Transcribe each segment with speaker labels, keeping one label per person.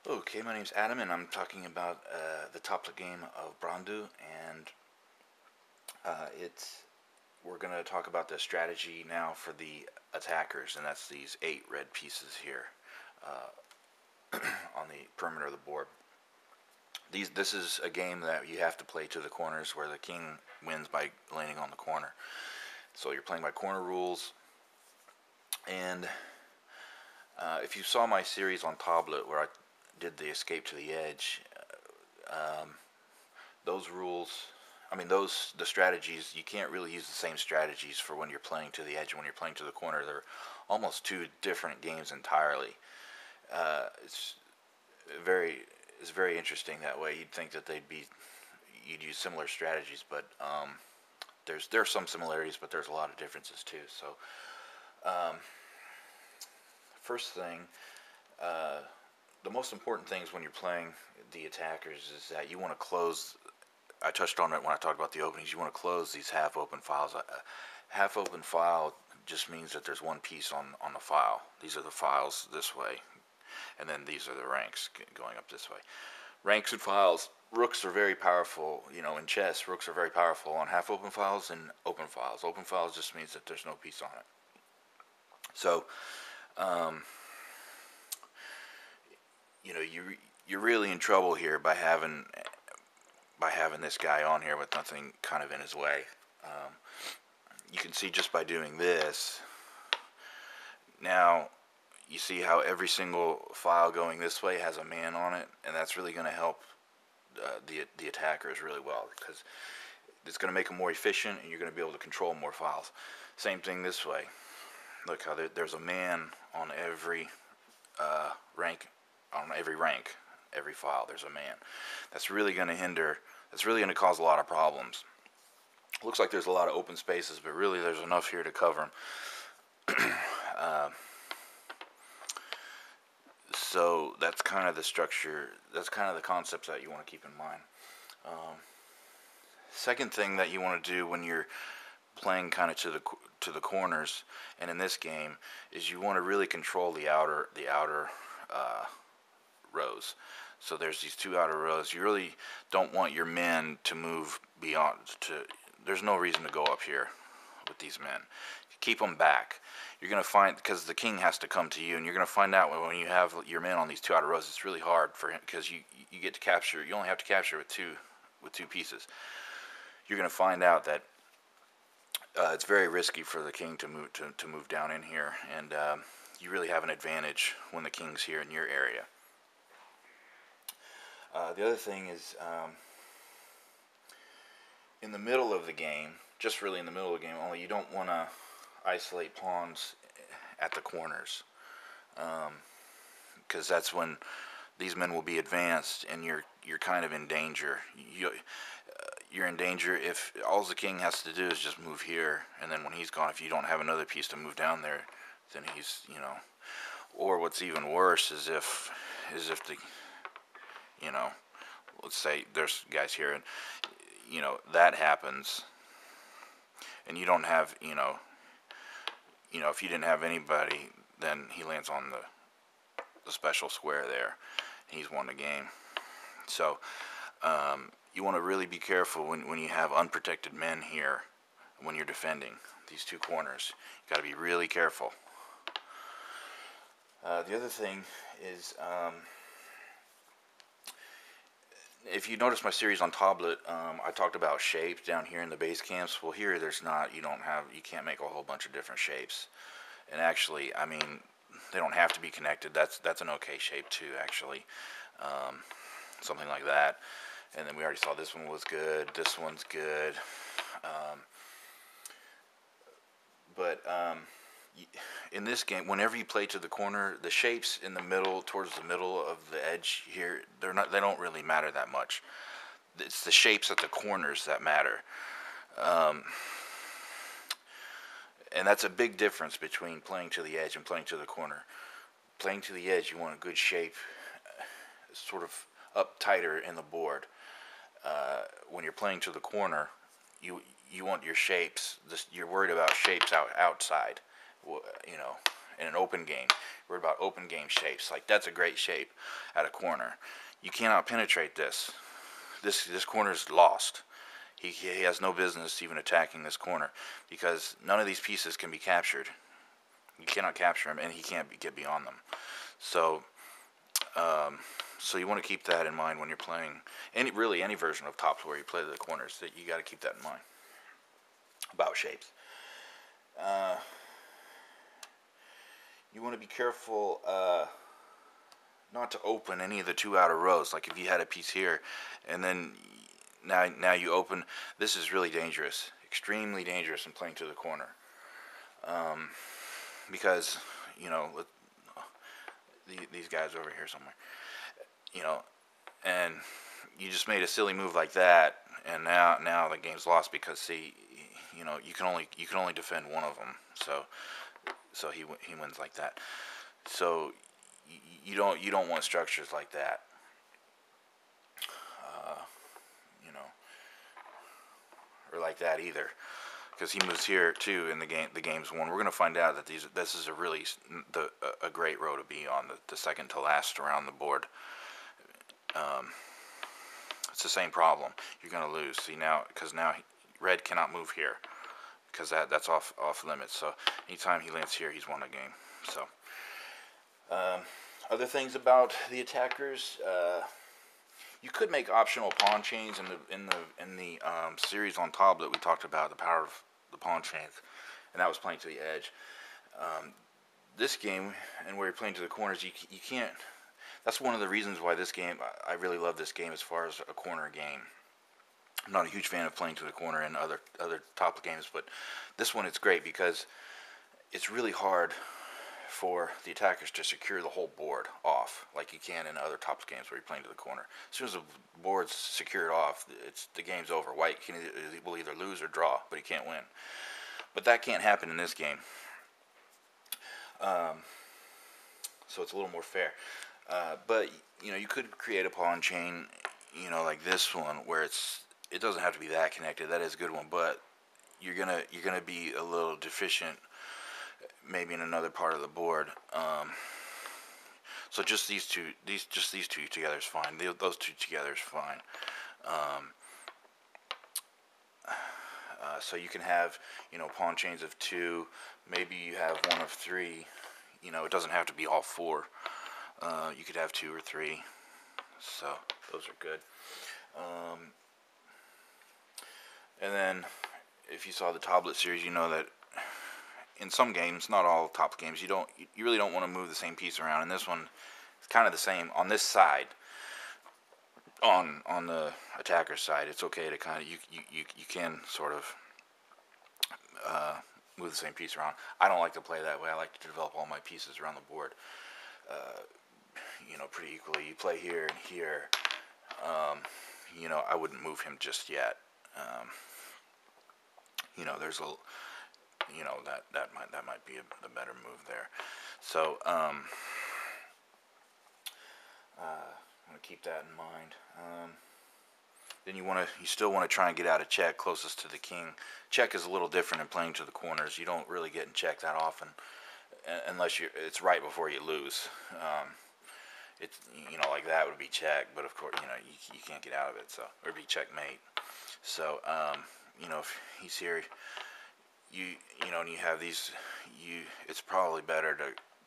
Speaker 1: Okay, my name's Adam, and I'm talking about the Tafl game of Brandubh, and it's we're going to talk about the strategy now for the attackers, and that's these 8 red pieces here on the perimeter of the board. This is a game that you have to play to the corners, where the king wins by landing on the corner. So you're playing by corner rules, and if you saw my series on Tablet where I did the escape to the edge, um, those rules, the strategies, you can't really use the same strategies for when you're playing to the edge and when you're playing to the corner. They're almost two different games entirely. It's very it's very interesting that way. You'd think that you'd use similar strategies, but there's some similarities, but there's a lot of differences too. So first thing, the most important things when you're playing the attackers is that you want to close. I touched on it when I talked about the openings. You want to close these half-open files. A half-open file just means that there's one piece on the file. These are the files this way, and then these are the ranks going up this way. Ranks and files. Rooks are very powerful. In chess, rooks are very powerful on half-open files and open files. Open files just means that there's no piece on it. So, you're really in trouble here by having this guy on here with nothing kind of in his way. You can see just by doing this. Now, you see how every single file going this way has a man on it, and that's really going to help the attackers really well, because it's going to make them more efficient, and you're going to be able to control more files. Same thing this way. Look how there's a man on every rank, every file. There's a man. That's really going to hinder. That's really going to cause a lot of problems. Looks like there's a lot of open spaces, but really there's enough here to cover them. So that's kind of the structure. That's kind of the concepts that you want to keep in mind. Second thing that you want to do when you're playing kind of to the corners, and in this game, is you want to really control the outer rows. So there's these 2 outer rows. You really don't want your men to move beyond. There's no reason to go up here with these men. Keep them back. You're going to find, because the king has to come to you, and you're going to find out when you have your men on these 2 outer rows, it's really hard for him, because you get to capture. You only have to capture with two pieces. You're going to find out that it's very risky for the king to move down in here, and you really have an advantage when the king's here in your area. The other thing is, in the middle of the game, just really in the middle of the game, only you don't want to isolate pawns at the corners, because that's when these men will be advanced, and you're kind of in danger. You're in danger if all the king has to do is just move here, and then when he's gone, if you don't have another piece to move down there, then he's, or what's even worse is if the, let's say there's guys here, and that happens, and you don't have, if you didn't have anybody, then he lands on the special square there, and he's won the game. So you want to really be careful when you have unprotected men here, when you're defending these 2 corners. You got to be really careful. The other thing is, if you notice my series on Tablet, I talked about shapes down here in the base camps. Well, here there's not. You can't make a whole bunch of different shapes. And actually, they don't have to be connected. That's an okay shape too, actually. Something like that. And then we already saw this one was good. This one's good. But in this game, whenever you play to the corner, the shapes in the middle, towards the middle of the edge here, they don't really matter that much. It's the shapes at the corners that matter. And that's a big difference between playing to the edge and playing to the corner. Playing to the edge, you want a good shape, sort of up tighter in the board. When you're playing to the corner, you want your shapes. You're worried about shapes outside, in an open game. We're about open game shapes. Like, that's a great shape at a corner. You cannot penetrate this. This corner is lost. He has no business even attacking this corner because none of these pieces can be captured. You cannot capture him, and he can't get beyond them. So, so you want to keep that in mind when you're playing any version of Tafl where you play the corners. That you got to keep that in mind about shapes. You want to be careful not to open any of the two outer rows. Like if you had a piece here, and then now you open. This is really dangerous, extremely dangerous in playing to the corner, because these guys over here somewhere, and you just made a silly move like that, and now the game's lost because see, you can only defend one of them, so he wins like that. So you don't want structures like that, or like that either, because he moves here too, and the game's won. We're gonna find out that this is a great row to be on, the second to last around the board. It's the same problem. You're gonna lose. See because now red cannot move here because that's off limits. So anytime he lands here, he's won the game. So other things about the attackers. You could make optional pawn chains in the series on tablet. We talked about the power of the pawn chains, and that was playing to the edge. This game, and where you're playing to the corners, you can't. That's one of the reasons why this game, I really love this game as far as a corner game. I'm not a huge fan of playing to the corner in other tablet games, but this one it's great because it's really hard for the attackers to secure the whole board off like you can in other tablet games where you're playing to the corner. As soon as the board's secured off, the game's over. White will either lose or draw, but he can't win. But that can't happen in this game. So it's a little more fair. But you could create a pawn chain, like this one, where it doesn't have to be that connected. That is a good one, but you're gonna be a little deficient, maybe in another part of the board. So just these two together is fine. Those two together is fine. So you can have pawn chains of 2. Maybe you have one of 3. It doesn't have to be all 4. You could have 2 or 3. So those are good. And then if you saw the tablet series, you know that in some games, not all tablet games, you really don't want to move the same piece around. And this one, it's kind of the same on this side. On the attacker's side, it's okay to kind of you can sort of move the same piece around. I don't like to play that way. I like to develop all my pieces around the board, pretty equally. You play here and here. I wouldn't move him just yet. There's a, that might be the better move there. So I'm gonna keep that in mind. Then you still want to try and get out of check closest to the king. Check is a little different in playing to the corners. You don't really get in check that often, unless it's right before you lose. It's like that would be check, but of course you can't get out of it, so it would be checkmate. So if he's here, and you have these, it's probably better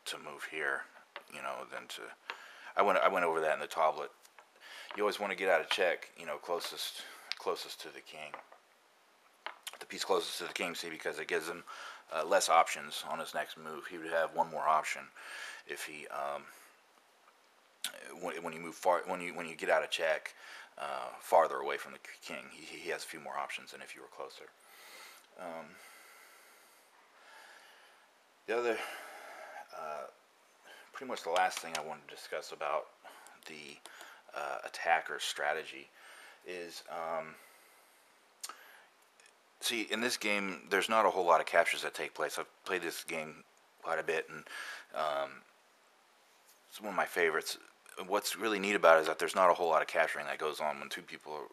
Speaker 1: to move here, than to. I went over that in the tablet. You always want to get out of check, closest to the king. The piece closest to the king, see, because it gives him less options on his next move. He would have one more option if he when you move when you get out of check farther away from the king. He has a few more options than if you were closer. The other, pretty much the last thing I wanted to discuss about the attacker strategy is, see, in this game, there's not a whole lot of captures that take place. I've played this game quite a bit, and it's one of my favorites. What's really neat about it is that there's not a whole lot of capturing that goes on when two people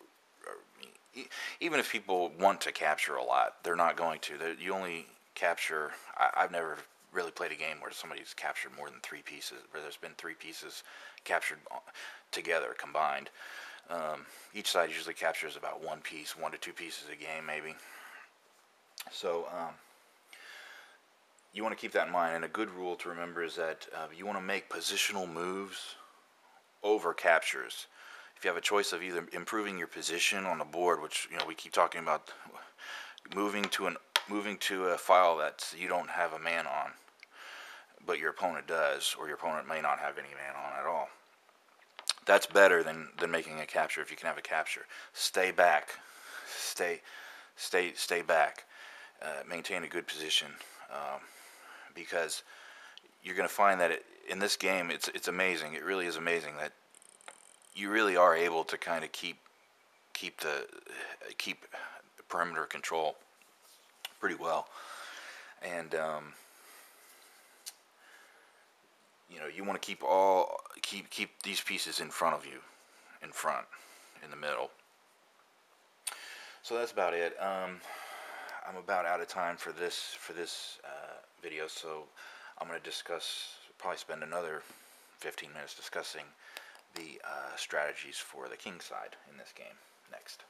Speaker 1: even if people want to capture a lot, they're not going to. You only capture, I've never really played a game where somebody's captured more than 3 pieces, where there's been 3 pieces captured together, combined. Each side usually captures about 1 piece, 1 to 2 pieces a game, maybe. So you want to keep that in mind. And a good rule to remember is that you want to make positional moves over captures. If you have a choice of either improving your position on the board, which we keep talking about, moving to a file that you don't have a man on, but your opponent does, or your opponent may not have any man on at all. That's better than making a capture. If you can have a capture, stay back, stay back, maintain a good position, because you're going to find that in this game, it's amazing. It really is amazing that you really are able to kind of keep the perimeter control pretty well, and you want to keep these pieces in front of you, in the middle. So that's about it. I'm about out of time for this video, so I'm going to probably spend another 15 minutes discussing the strategies for the king side in this game next.